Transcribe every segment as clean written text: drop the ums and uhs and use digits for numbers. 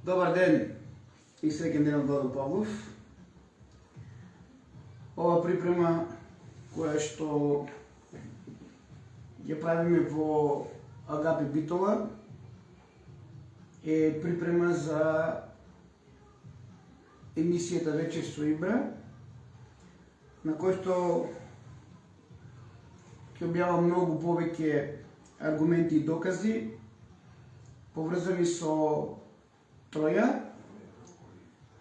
Добар ден и среќен ден од Владо Павлов. Ова припрема која што ја правиме во Агапи Битола е припрема за емисијата Вечер со Ибра, на кој што ќе објавам многу повеќе аргументи и докази поврзани со Троја,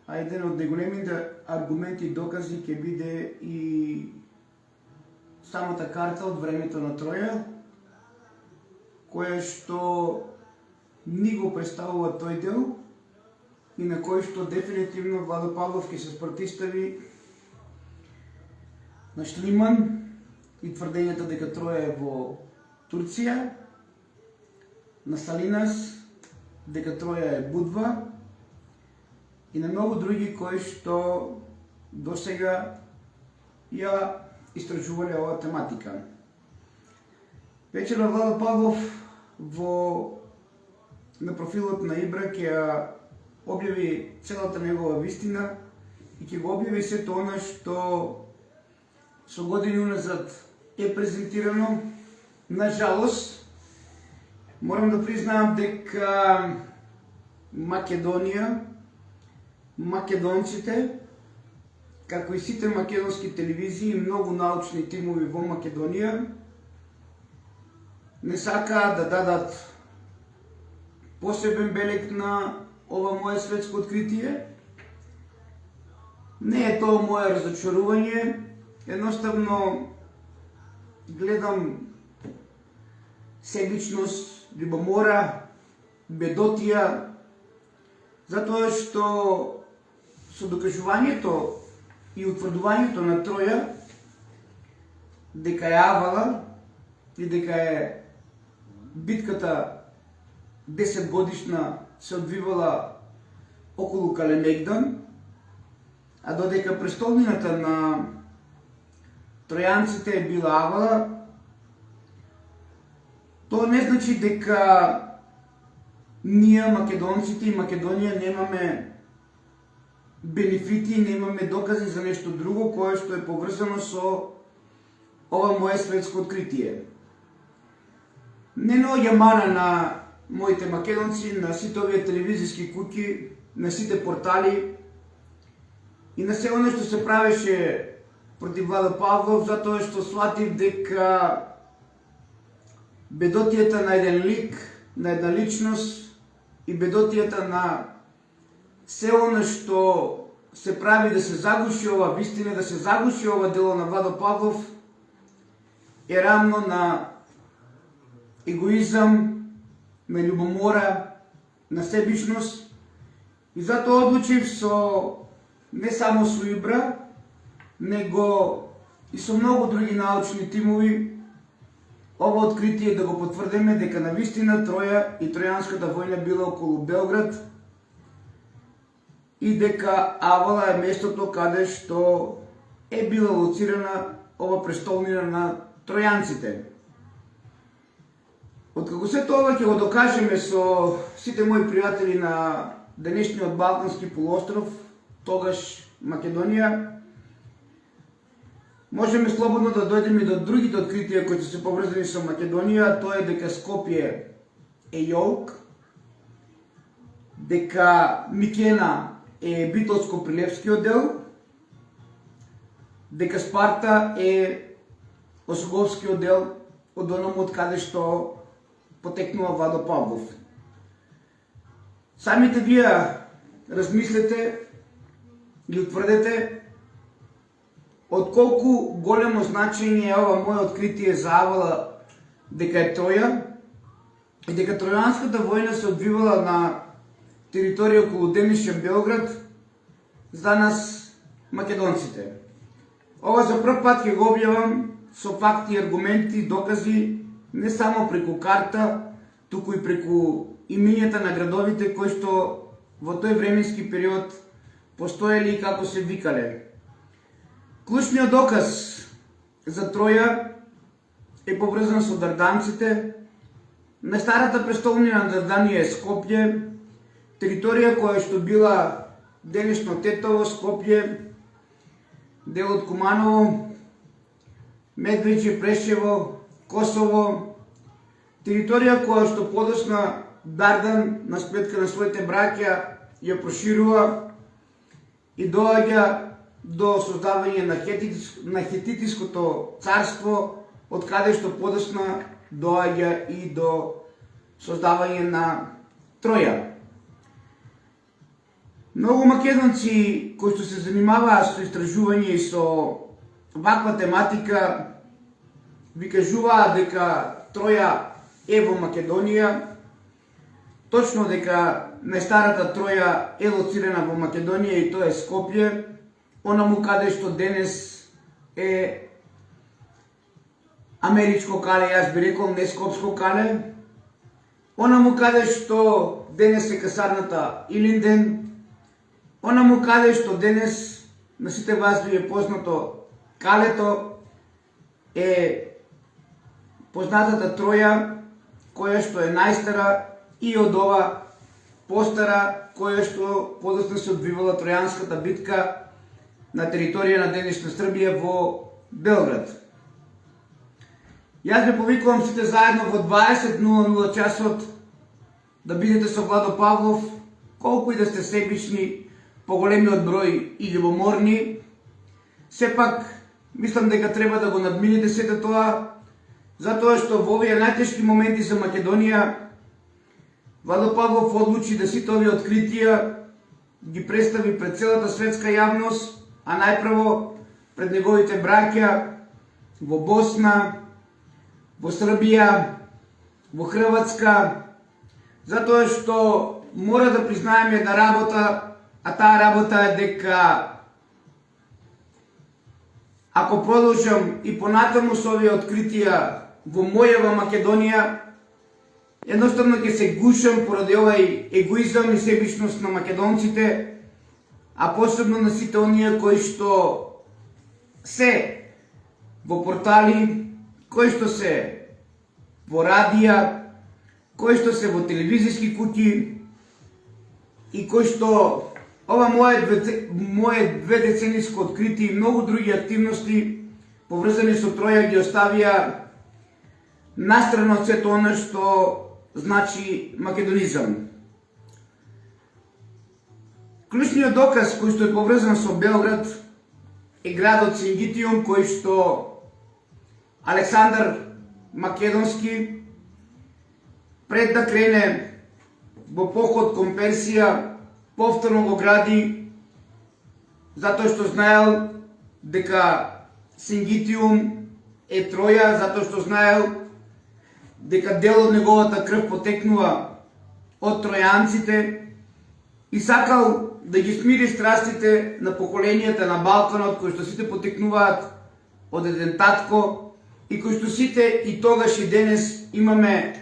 а еден од најголемите аргументи и докази ќе биде и самата карта од времето на Троја, која што ни го представува тој дел и на кој што дефинитивно Владо Павлов ќе се спротивстави на Шлиман и тврдењето дека Троја е во Турција, на Салинас дека Троја е Будва и на многу други кои што досега ја истражувале оваа тематика. Вечера Владо Павлов на профилот на Ибра ќе ја објави целата негова вистина и ќе го објави сето она што со години уназад е презентирано. На жалост, морам да признаам дека Македонија, македонците, како и сите македонски телевизии и многу научни тимови во Македонија, не сакаат да дадат посебен белег на ова мое светско откритие. Не е тоа мое разочарување, едноставно гледам себичност, љубомора, бедотија, затоа што со докажувањето и утврдувањето на Троја дека е авала и дека е битката 10 годишна се одвивала околу Калемегдан, а додека престолнината на тројанците е била авала, тоа не значи дека ние, македонците и Македонија, немаме бенефити, немаме докази за нешто друго кое што е поврзано со ова мое светско откритие. Не наоѓа мана на моите македонци, на сите овие телевизиски куќи, на сите портали и на се оно што се правеше против Владо Павлов, затоа што сватив дека бедотијата на еден лик, на една личност и бедотијата на се оно што се прави да се загуши ова вистина, да се загуши ова дело на Владо Павлов е рамно на егоизам, на љубомора, на себичност и затоа одлучив не само со Ибра, него и со многу други научни тимови ова откритие да го потврдиме дека навистина Троја и Тројанската војна била околу Белград и дека Авала е местото каде што е била лоцирана ова престолнина на тројанците. Откако се тоа ќе го докажеме со сите мои пријатели на денешниот Балкански полуостров, тогаш Македонија, можеме слободно да дојдеме до другите откритија кои се поврзани со Македонија, тоа е дека Скопје е Јолк, дека Микена е Битолско-Прилепскиот дел, дека Спарта е Осоговскиот дел од онаму од каде што потекнува Владо Павлов. Самите вие размислете и утврдете од колку големо значење е ова моје откритие за Авала дека е Троја и дека Тројанската војна се одвивала на територија околу денешен Белград за нас македонците. Ова за прв пат ќе го објавам со факти, аргументи, докази, не само преку карта, туку и преку имињата на градовите кои што во тој временски период постоеле и како се викале. Клучниот доказ за Троја е поврзан со дарданците. На старата престолнина на Дарданија е Скопје, територија која што била денешно Тетово, Скопје, дел од Куманово, Медвеđе, Прешево, Косово, територија која што подосна Дардан на сметка на своите браќа ја проширува и доаѓа до создавање на Хетитиското царство, од каде што подосна доаѓа и до создавање на Троја. Многу македонци кои што се занимаваат со истражување и со ваква тематика ви кажуваат дека Троја е во Македонија, точно дека најстарата Троја е лоцирана во Македонија и тоа е Скопје, онаму каде што денес е америчко кале, јас би рекол не скопско кале, онаму каде што денес е касарната Илинден, онаму каде што денес на сите вас ви е познато калето, е познатата Троја, која што е најстара и од ова постара, која што подоцна се одвивала Тројанската битка на територија на денешна Србија во Белград. Јас ве повикувам сите заедно во 20:00 часот да бидете со Владо Павлов, колку и да сте себични, поголемиот број и љубоморни, сепак мислам дека треба да го надмините сето тоа, затоа што во овие најтешки моменти за Македонија, Владо Павлов одлучи да сите овие откритија ги представи пред целата светска јавност, а најпрво пред неговите браќа во Босна, во Србија, во Хрватска, затоа што мора да признаеме една работа, а таа работа е дека ако продолжам и понатаму со овие откритија во мојава Македонија, едноставно ќе се гушам поради овај егоизам и себичност на македонците, а посебно на сите оние кои што се во портали, кои што се во радија, кои што се во телевизиски куќи и кои што ова моje дведецениско откритие и многу други активности поврзани со Троја ги оставија настрана од сето она што значи македонизам. Клучниот доказ кој што е поврзан со Белград е градот Сингитиум, кој што Александар Македонски пред да крене во поход кон Персија повторно го гради, затоа што знаел дека Сингитиум е Троја, затоа што знаел дека дел од неговата крв потекнува од тројанците и сакал да ги смири страстите на поколенијата на Балканот, кои што сите потекнуваат од еден татко и кои што сите и тогаш и денес имаме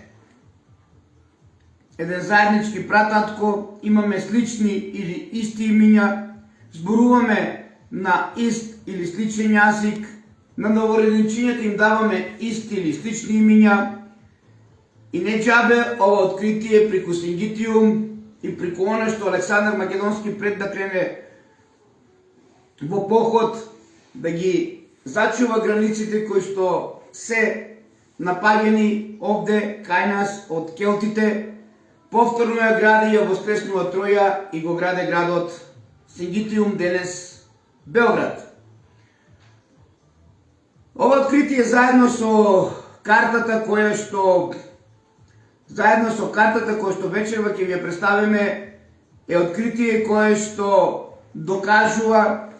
еден заеднички прататко, имаме слични или исти имиња, зборуваме на ист или сличен јазик, на новороденчињата им даваме исти или слични имиња и не џабе ова откритие преку Сингитиум и преку она што Александар Македонски пред да крене во поход да ги зачува границите кои што се напаѓани овде кај нас од келтите, повторно ја гради и ја воскреснува Троја и го граде градот Сингитиум, денес Белград. Ова откритие заедно со картата која што вечерва ќе ви ја представиме е откритие кое што докажува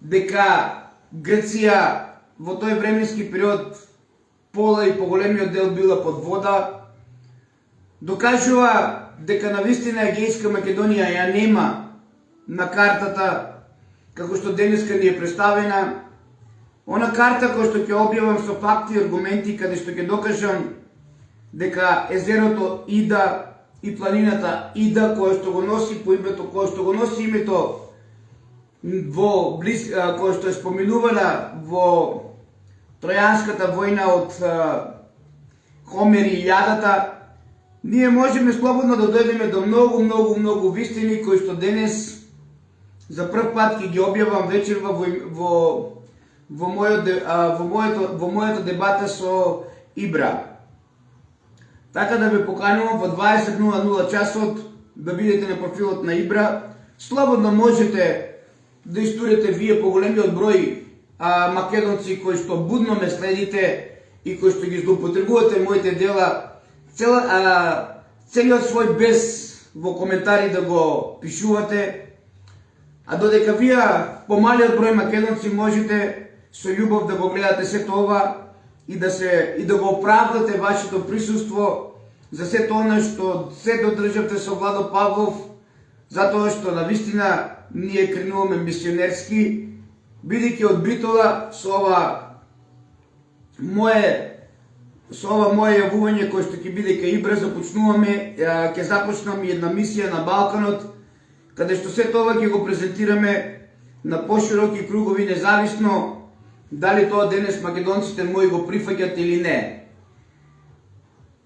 дека Грција во тој временски период пола и поголемиот дел била под вода, докажува дека навистина Егејска Македонија ја нема на картата како што денеска ни е представена. Она карта која што ќе објавам со факти и аргументи, каде што ќе докажам дека езерото Ида и планината Ида, која што го носи по името, која што го носи името која што е споменувана во Тројанската војна од Хомер и Илјадата, ние можеме слободно да дојдеме до многу вистини кои што денес за прв пат ќе ги објавам вечерва во мојата дебата со Ибра. Така да ве поканувам во 20:00 часот да бидете на профилот на Ибра. Слободно можете да истурите вие поголемиот број македонци кои што будно ме следите и кои што ги злоупотребувате моите дела, целиот свој бес во коментари да го пишувате, а додека вие помалиот број македонци можете со љубов да го гледате сето ова и да го оправдате вашето присуство за сето она што се додржавте со Владо Павлов, затоа што навистина ние кренуваме мисионерски, бидејќи од Битола со ова мое јавување кој што ќе биде кај Ибра ќе започнам една мисија на Балканот, каде што сето ова ќе го презентираме на пошироки кругови, независно дали тоа денес македонците мои го прифаќат или не.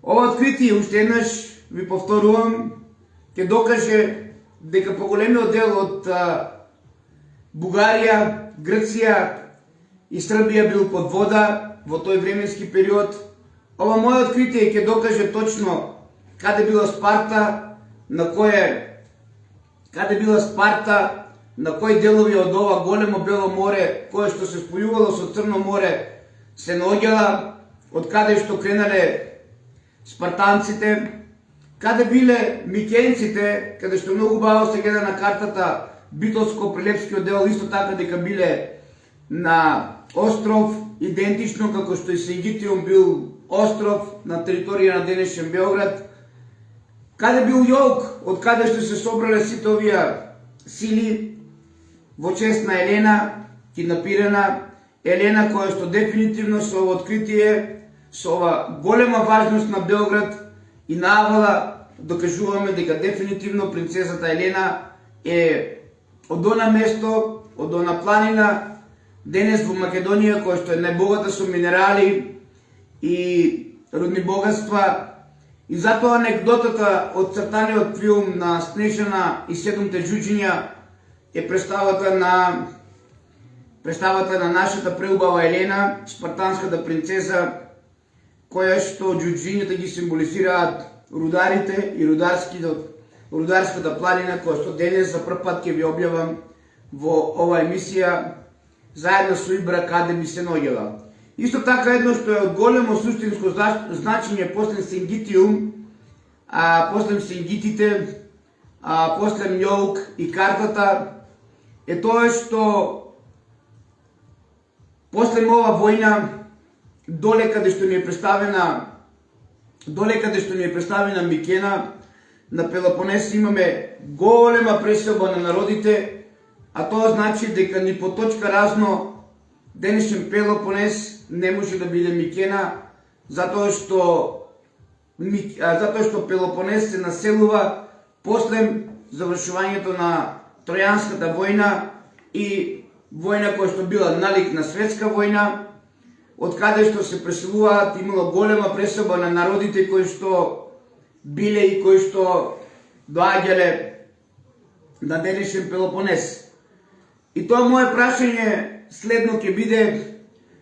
Ова откритие, уште еднаш ви повторувам, ќе докаже дека поголемиот дел од Бугарија, Грција и Србија бил под вода во тој временски период. Ова моје откритие ќе докаже точно каде била Спарта, на кои делови од ова големо бело море, кое што се спојувало со Црно море, се наоѓала, од каде што кренале спартанците, каде биле микенците, каде што многу баво се гледа на картата Битолско-Прилепскиот дел, исто така дека биле на остров, идентично како што и Сајгитиум бил остров на територија на денешен Белград, каде бил Јолк, од каде што се собрале сите овие сили во чест на Елена, киднапирана, Елена која што дефинитивно со ова откритие, со ова голема важност на Белград и навала докажуваме дека дефинитивно принцесата Елена е од она место, од она планина, денес во Македонија, која што е најбогата со минерали и рудни богатства. И затоа анекдотата од цртаниот филм на Снежана и седумте џуџиња е представата на нашата преубава Елена, спартанската принцеса, која што џуџињата ги символизираат рударите и рударската планина, која што денес за прв пат ќе ви објавам во ова емисија, заедно со Ибра каде би се наоѓала. Исто така едно што е од големо суштинско значење после Сингитиум, после Сингитите, после Мјолк и картата, е тоа што после ова војна, доле каде што ни е представена Микена, на Пелопонес имаме голема преселба на народите, а тоа значи дека ни по точка разно денешен Пелопонес не може да биде Микена, затоа што Пелопонес се населува после завршувањето на Тројанската војна и војна која што била налик на светска војна, од каде што се преселуваат, имало голема преселба на народите кои што биле и кои што доаѓале на денешен Пелопонес. И тоа моје прашање следно ќе биде,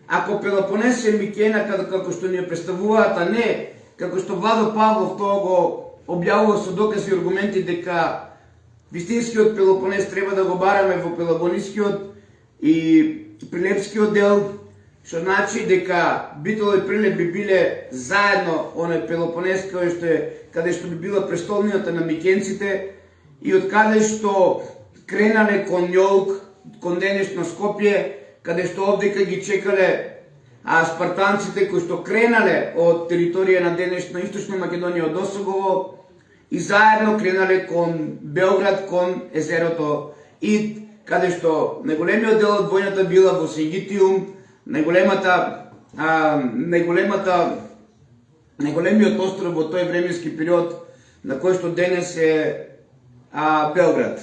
ако Пелопонес е Микена како што ни ја представуваат, а не како што Владо Павлов тоа го објавува со докази и аргументи дека вистинскиот Пелопонес треба да го бараме во Пелопонискиот и Прилепскиот дел, што значи дека Битола и Прилеп би биле заедно оној Пелопонес каде што би била престолнината на микенците и од каде што кренале кон Јолк, кон денешно Скопје, каде што овдека ги чекале спартанците кои што кренале од територија на денешна Источна Македонија од Осогово и заедно кренале кон Белград, кон езерото Ид, каде што најголемиот дел од војната била во Сингитиум, најголемиот остров во тој временски период, на кој што денес е Белград.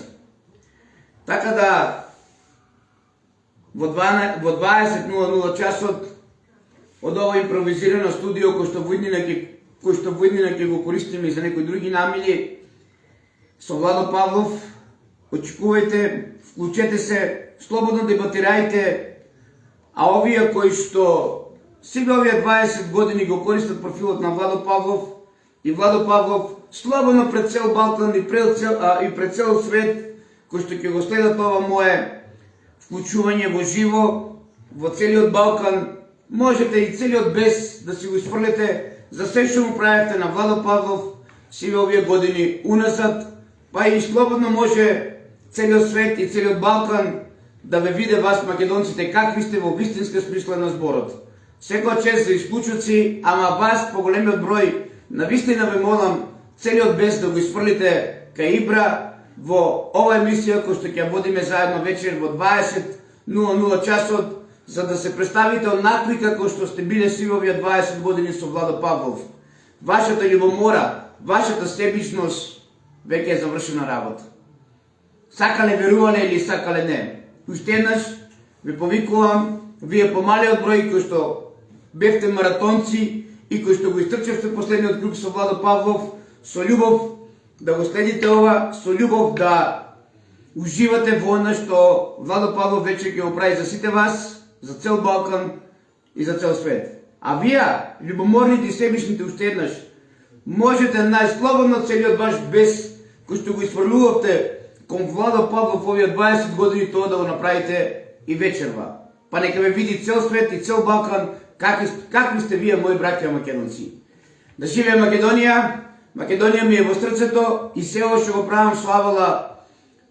Така да, во 20:00 часот од ова импровизирано студио кој што во иднина ќе кој што во иднина ќе го користиме и за некои други намени, со Владо Павлов, очекувајте, вклучете се, слободно дебатирајте, а овие кои што сега овие 20 години го користат профилот на Владо Павлов и Владо Павлов слободно пред цел Балкан и пред цел свет, кои што ќе го следат ова мое вклучување во живо, во целиот Балкан, можете и целиот бес да си го изфрлете за се што му правите на Владо Павлов сиве овие години уназад, па и слободно може целиот свет и целиот Балкан да ве виде вас македонците какви сте во вистинска смисла на зборот. Секоја чест за исклучоци, ама вас по големиот број, навистина ве молам целиот бес да го изфрлите кај Ибра во ова емисија која што ќе водиме заедно вечер во 20:00 часот, за да се представите онакви како што сте биле сви овие 20 години со Владо Павлов. Вашата љубомора, вашата себичност веќе е завршена работа. Сакале верувале или сакале не. Уште еднаш ви повикувам, вие помалиот број кои што бевте маратонци и кои што го изтрчевте последниот круг со Владо Павлов, со љубов да го следите ова, со љубов да уживате во она што Владо Павлов вече ќе го прави за сите вас, за цел Балкан и за цел свет. А вие, љубоморните и себичните, уште еднаш, можете најслободно целиот ваш бес, кој што го изфрлувавте кон Владо Павлов овие 20 години, тоа да го направите и вечерва. Па нека ве види цел свет и цел Балкан какви сте вие, мои браќа македонци. Да живее Македонија, Македонија ми е во срцето и се ова што го правам со Авала,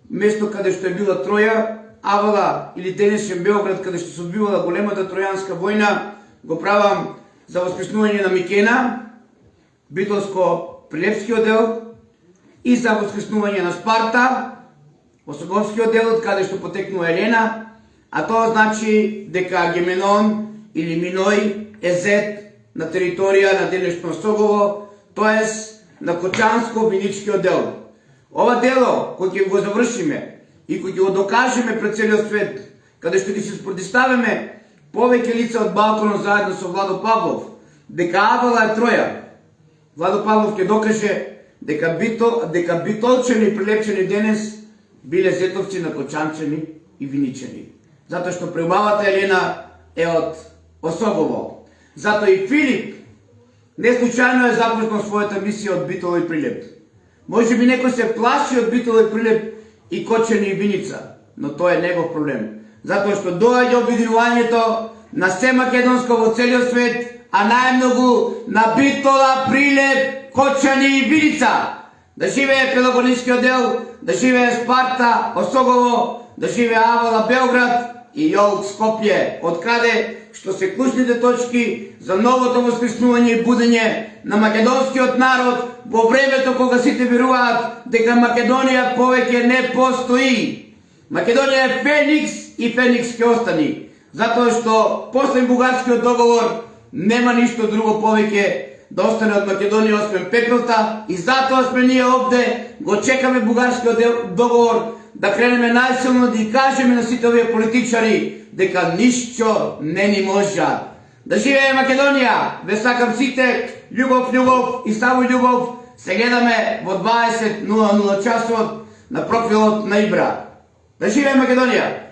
место каде што е била Троја, Авала или денешен Београд, каде што се одбивала големата тројанска војна, го правам за воскреснување на Микена, Битолско-Прилепскиот дел, и за воскреснување на Спарта, Осоговскиот дел, каде што потекнува Елена, а тоа значи дека Агеменон или Миној е зет на територија на денешно Осогово, тоест на Кочанско-Виничкиот дел. Ова дело, кој ќе го завршиме и кој ќе го докажеме пред целиот свет, каде што ќе се спротиставиме повеќе лица од Балканот заедно со Владо Павлов, дека Авала е Троја. Владо Павлов ќе докаже дека битолчани и прилепчани денес биле зетовци на Кочанчани и Виничани. Затоа што преубавата Елена е од Осогово. Затоа и Филип не случајно е започнал својата мисија од Битола и Прилеп. Може би некој се плаши од Битола и Прилеп и Кочани и Виница, но тоа е негов проблем. Затоа што доаѓа обединувањето на се македонско во целиот свет, а најмногу на Битола, Прилеп, Кочани и Виница. Да живее Пелопонискиот дел, да живее Спарта, Осогово, да живее Авала, Белград и Јолк, Скопје, од каде што се клучните точки за новото воскреснување и будење на македонскиот народ во времето кога сите веруваат дека Македонија повеќе не постои. Македонија е Феникс и Феникс ќе остани, затоа што после бугарскиот договор нема ништо друго повеќе да остане од Македонија освен пепелта, и затоа сме ние овде, го чекаме бугарскиот договор да кренеме најсилно да ги кажеме на сите овие политичари дека ништо не ни можа. Да живее Македонија! Ве сакам сите, љубов и само љубов. Се гледаме во 20:00 часот на профилот на Ибра. Да живее Македонија!